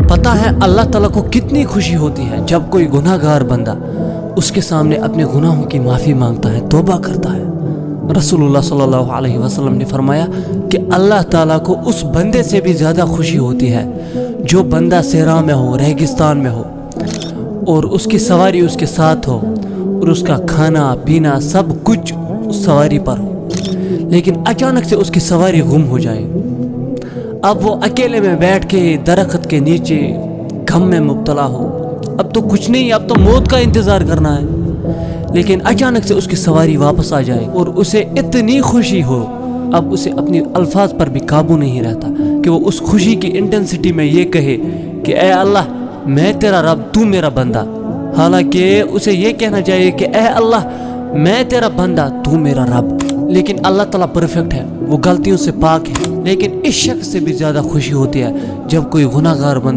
پتہ ہے اللہ تعالیٰ کو کتنی خوشی ہوتی ہے جب کوئی گناہگار بندہ اس کے سامنے اپنے گناہوں کی معافی مانگتا ہے، توبہ کرتا ہے۔ رسول اللہ صلی اللہ علیہ وسلم نے فرمایا کہ اللہ تعالیٰ کو اس بندے سے بھی زیادہ خوشی ہوتی ہے جو بندہ صحرا میں ہو، ریگستان میں ہو، اور اس کی سواری اس کے ساتھ ہو، اور اس کا کھانا پینا سب کچھ اس سواری پر ہو، لیکن اچانک سے اس کی سواری گم ہو جائے۔ اب وہ اکیلے میں بیٹھ کے درخت کے نیچے غم میں مبتلا ہو، اب تو کچھ نہیں، اب تو موت کا انتظار کرنا ہے، لیکن اچانک سے اس کی سواری واپس آ جائے اور اسے اتنی خوشی ہو، اب اسے اپنی الفاظ پر بھی قابو نہیں رہتا کہ وہ اس خوشی کی انٹینسٹی میں یہ کہے کہ اے اللہ میں تیرا رب، تو میرا بندہ۔ حالانکہ اسے یہ کہنا چاہیے کہ اے اللہ میں تیرا بندہ، تو میرا رب، لیکن اللہ تعالیٰ پرفیکٹ ہے، وہ غلطیوں سے پاک ہے۔ لیکن اس شخص سے بھی زیادہ خوشی ہوتی ہے جب کوئی گناہگار بندہ